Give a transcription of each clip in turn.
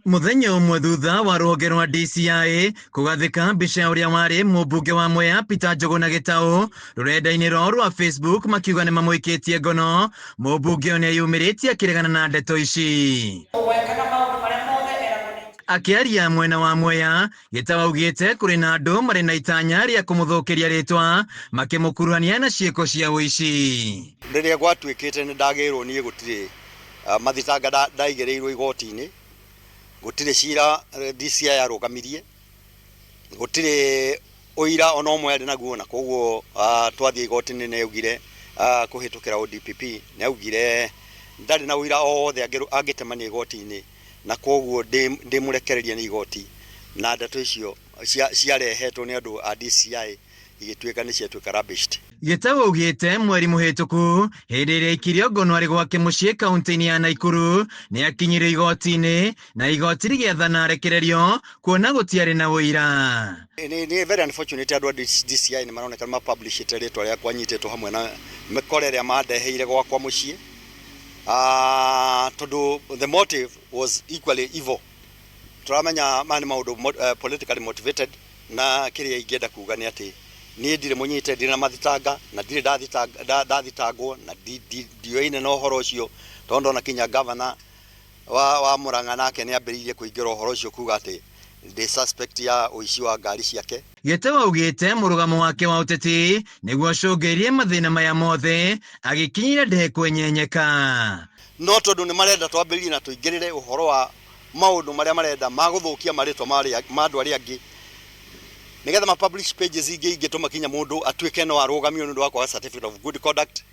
Muthenya umwe thutha wa rũhonge rwa DCI kũgathĩka mbica ya ũrĩa warĩ mũmbunge wa Mwea Peter Njũgũna Gĩtaũ rũrenda-inĩ rwao rwa Facebook makiuga nĩ mamũikĩtie ngono, mũmbunge ũyũ nĩeyumĩrĩtie akĩregana na ndeto ici. Akĩaria mwena wa Mwea, Gĩtaũ augĩte kũrĩ na andũ marĩ na itanya rĩa kũmũthũkĩria rĩtwa makĩmũkuruhania na ciĩko cia ũici. Rĩrĩa gwatuĩkĩte nĩ ndagĩrĩirwo niĩ gũtirĩ mathitanga ndaigĩrĩirwo igoti-inĩ, gũtirĩ cira DCI yarũgamirie, gũtirĩ ũira ona ũmwe arĩ naguo, na koguo twathiĩ igoti-inĩ nĩaugire kũhĩtũkĩra ODPP nĩaugire ndarĩ na ũira o wothe angĩtemania igoti-inĩ, na koguo ndĩmũrekereria nĩ igoti, na ndeto icio ciarehetwo nĩ andũ a DCI igĩtuĩka nĩ ciatuĩka rubbished. Gĩtaũ augĩte mweri mũhĩtũku hĩndĩ ĩrĩa aikirio ngono arĩ gwake mũciĩ kaunti-inĩ ya Naikuru nĩakinyire igoti-inĩ na igoti rĩgĩathana arekererio kuona gũtiarĩ na ũira. Nĩ very unfortunate andũ a DCI nĩ maroneka mapublishĩte rĩtwa rĩakwa nyitĩtwo hamwe na mĩkora ĩrĩa mandeheire gwakwa mũciĩ, tondũ the motive was equally evil. Tũramenya maya nĩ maũndũ politically motivated, na kĩrĩa ingĩenda kuga nĩ atĩ niĩ ndirĩ mũnyite, ndirĩ na mathitanga na ndirĩ ndathitangwo na ndioine na ũhoro ũcio, tondũ ndona kinya governor wa Murang'a nake nĩambĩrĩirie kũingĩra ũhoro ũcio kuga atĩ ndĩ suspect ya ũici wa ngari ciake. Gĩtaũ augĩte mũrũgamo wake wa ũteti nĩguo acũngĩrĩirie mathĩna maya mothe agĩkinyĩra ndekwenyenyeka. No tondũ nĩ marenda twambĩrĩrie na tũingĩrĩre ũhoro wa maũndũ marĩa marenda magũthũkia marĩtwa ma andũ arĩa angĩ, nigetha ma publish pages ingĩtũma kinya mũndũ atuĩke no arũgamio nĩ ũndũ wa kwaga certificate of good conduct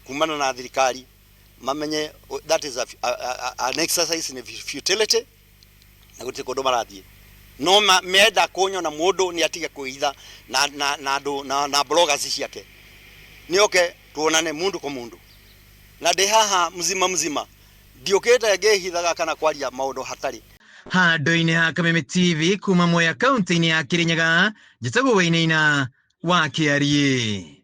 kumana na thirikari, mamenye that is an exercise in futility na gũtirĩ kũndũ marathiĩ. No menda kũnyona mũndũ nĩ atige kũitha na bloggers ciake, nĩoke tuonane mũndũ kwa mũndũ, na ndĩ haha mzima ndiũkĩte ngĩhithaga kana kwaria maũndũ hatarĩ. Handũ-inĩ ha Kameme TV kuma Mwea kaunti-inĩ ya Kirinyaga, Njĩtagwo Wainaina wa Kĩarie.